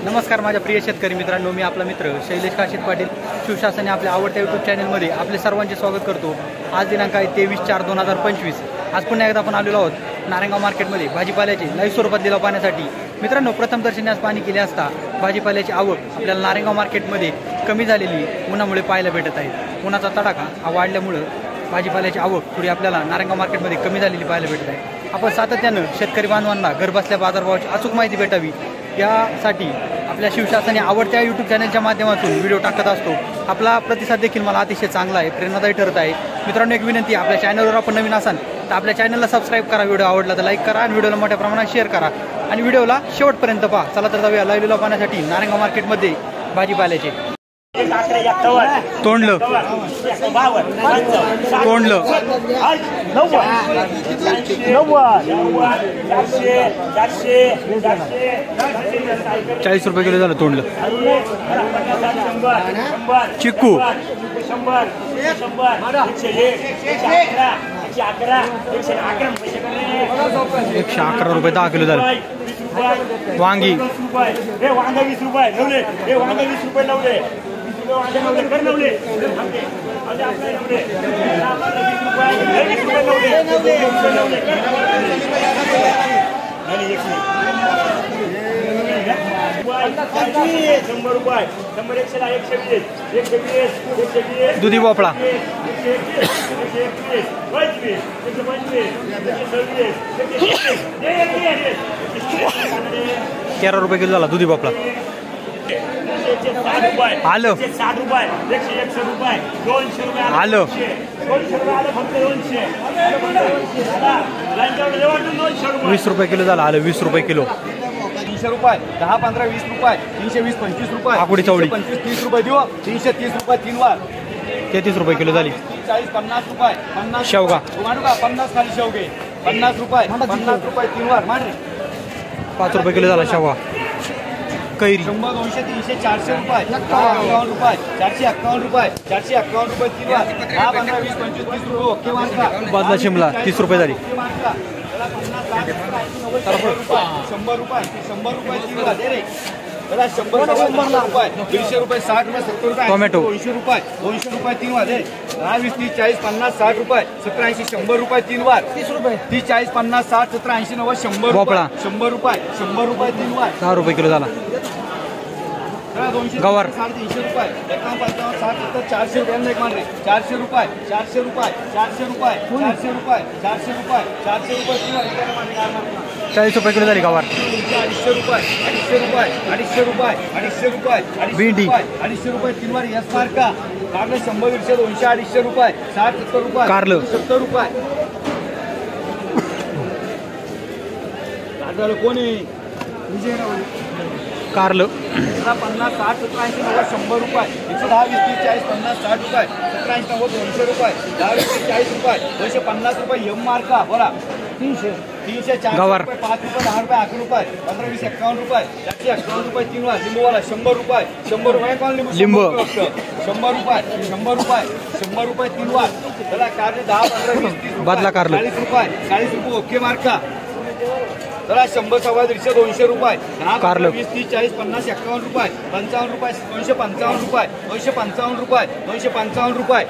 नमस्कार माझ्या प्रिय शेतकरी मित्रांनो, मी आपला मित्र शैलेश काशीद पाटील शिवशासनाने आपल्या आवडत्या यूट्यूब चॅनलमध्ये आपले सर्वांचे स्वागत करतो। आज दिनांक आहे 23/4/2025। आज पुन्हा एकदा आपण आलेलो आहोत नारायणगाव मार्केटमध्ये भाजीपाल्याची लाईव्ह स्वरूपात लिलाव पाहण्यासाठी। मित्रांनो, प्रथम दर्शनास पाहणी केली असता भाजीपाल्याची आवक आपल्याला नारायणगाव मार्केटमध्ये कमी झालेली उन्हामुळे पाहायला भेटत आहे। उन्हाचा तडाखा हा वाढल्यामुळे भाजीपाल्याची आवक थोडी आपल्याला नारायणगाव मार्केटमध्ये कमी झालेली पाहायला भेटत आहे। आपण सातत्यानं शेतकरी बांधवांना घरबसल्या बाजारभावाची अचूक माहिती भेटावी यासाठी आपल्या शिवशासनाने आवडत्या यूट्यूब चॅनलच्या माध्यमातून व्हिडिओ टाकत असतो। आपला प्रतिसाद देखील मला अतिशय चांगला आहे, प्रेरणादायी ठरत आहे। मित्रांनो, एक विनंती, आपल्या चॅनलवर आपण नवीन असाल तर आपल्या चॅनलला सबस्क्राईब करा, व्हिडिओ आवडला तर लाईक करा आणि व्हिडिओला मोठ्या प्रमाणात शेअर करा आणि व्हिडिओला शेवटपर्यंत पहा। चला तर जाऊया लाईव्ह लिलाव पाहण्यासाठी नारायणगाव मार्केटमध्ये भाजीपाल्याचे। तोंडलं तोंडलं 40 रुपये किलो झालं तोंडलं। चिक्कू 111 रुपये 10 किलो झालं। वांगी 20 रुपये, वांगा 20 रुपये नवले, वांगा 20 रुपये नवले, दुधी भोपळा 13 रुपये किलो झाला दुधी भोपळा। आलं 60 रुपये, 101 रुपये, 200 रुपये आलं 200 रुपये आलं फक्त 200 20 रुपये किलो झाला। आलं 20 रुपये किलो। 300 रुपये, 10, 15, 20 रुपये, 320, 25 रुपये, आकुडी चवळी 25, 30 रुपये देऊ, 330 रुपये 3 वार, 33 रुपये किलो झाली। 40, 50 रुपये, 50 शेवगा मांडू का 50 खाली शेवगे 50 रुपये, 50 रुपये 3 वार मांड रे। 5 रुपये किलो झाला शेवगा। कैरी 100, 200, 300, 400 रुपये, 451 रुपये, 451 रुपये, 451 रुपये 3 वार, 10, 15, 20, 25, 30 रुपये ओके मार्का। बादला शिमला 30 रुपये झाली। 100 रुपये 3 वार दे रे। 100 रुपये, 200 रुपये, 60 रुपये, 70 रुपये, टोमॅटो 200 रुपये 3 वार दे। 10, 20, 30, 40, 50, 60 रुपये, 70, 80, 100 रुपये 3 वार, 30 रुपये, 30, 40, 50, 60, 70, 80, 90, 100 भोपळा 100 रुपये 3 वार, 6 रुपये किलो झाला। 200, गवार 350 रुपये, 51, 50, 60, 70, 400 रुपये एक मान रे। 400 रुपये 400 रुपये 400 रुपये 400 रुपये 400 रुपये 400 रुपये 3 वार 40 रुपये किलो झाली गवार। 250 रुपये 250 रुपये 250 रुपये 250 रुपये 250 भेंडी 250 रुपये 3 वार यस मार्का। कारलं 100, 150, 200, 250 रुपये, 60, 70 रुपये, कारलं 70 रुपये। कारलं कोणी कारलं 50, 60, 70, 80, 90, 100 रुपये, 110, 20, 30, 40, 50, 60 रुपये, 70, 80, 90, 200 रुपये, 10, 20, 40 रुपये, 250 रुपये यम मार्का बोला। 300, 400 गवार 5 रुपये, 10 रुपये, 11 रुपये, 15, 20, 51 रुपये, 451 रुपये 3 वार। लिंबूवाला 100 रुपये 100 रुपये कोण लिंबू 100 रुपये 100 रुपये 100 रुपये 3 वार। त्याला कारले 10, 15, 20, 30 रुपये, बादला कारलं 40 रुपये ओके मार्का। त्याला 100, 125, 200 रुपये, 10, कारलं 20, 30, 40, 50, 51 रुपये, 55 रुपये, 255 रुपये, 255 रुपये, 255 रुपये,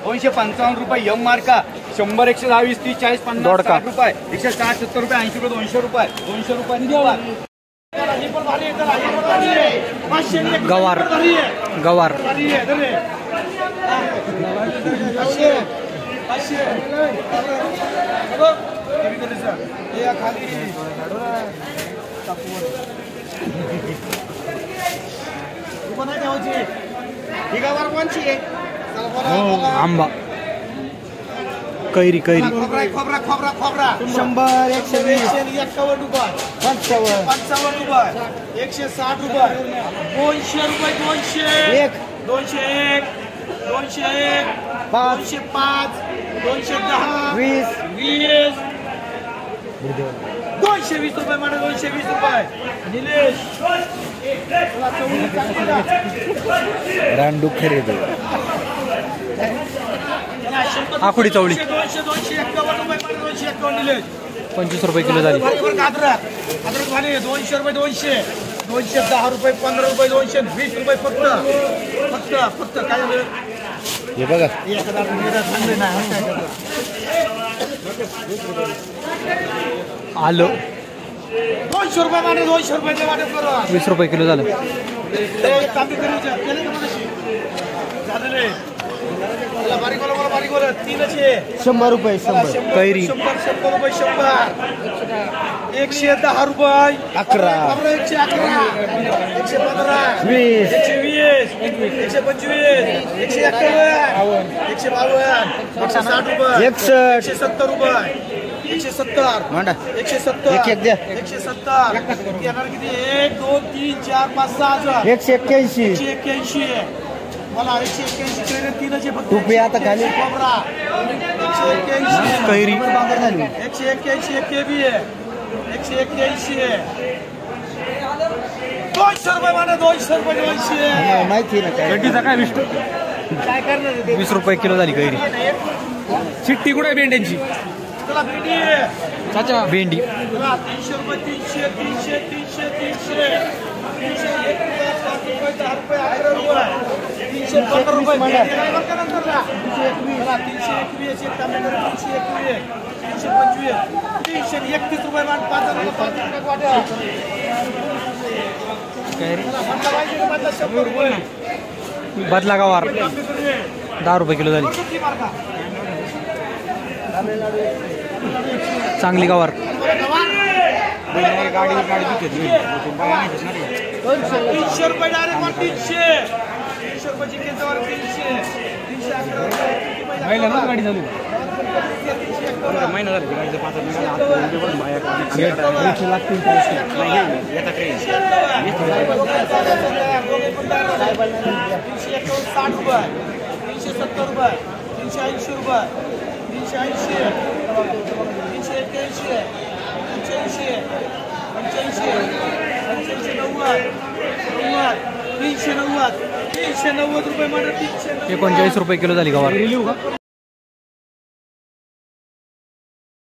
255 रुपये यम मार्का। 100, 110, 20, 30, 40, 50, दोडका 60 रुपये, 160, 70 रुपये, 80 रुपये, 200 रुपये, 200 रुपये गवार गवार 'आंबा कैरी कैरी 100, 120, 51 रुपये, 55 रुपये, 160 रुपये, 200 रुपये, 201, 201, 201, 205, 210, 20, 220 रुपये मान 220 रुपये निलेश रानडूक खरेदी आकुडी चवळी 251 रुपये मान 251 निलेश 25 रुपये किलो झाली. अद्रक वाले 200 रुपये 200 210 रुपये 15 रुपये 220 रुपये फक्त काय झालं हे बघा आलं 200 रुपये माने 200 रुपये वाटप करा 20 रुपये किलो झालं. कमी करूच्या केले का मगाशी झाले बारीक वाला 100 रुपये 100 कैरी 100 रुपये 110 रुपये 11 111 115 20 120 125 151 152 रुपये 170 रुपये 170 मांडा 170 एक द्या 170 येणार किती 1 2 3 4 5 6 हजार 181 181 मला 181 कैरी तीनचे फक्त रुपये आता खाली कोबरा 181 कैरी 181 एक केबी आहे 181 200 रुपये माने 200 रुपये 200 माहिती ना काय काय विष्णू काय करणार 20 रुपये किलो झाली कैरी. चिट्टी कुठे भेंड्यांची तुला भेंडी चाचा भेंडी तुला 300 रुपये 300 रुपये 10 रुपये 11 रुपये 315 रुपये 321 331 रुपये मान 5 रुपये कैरी वाट्या 100 रुपये बदला गवार 10 रुपये किलो झाली. चांगली गवार 300 रुपये डायरेक्ट 300 रुपये चिकनवर 300 गाडी चालू महिना झाली गाडीचं 5 360 रुपये 370 रुपये 380 रुपये 380 390 रुपये 390 39 रुपये किलो झाली गवार.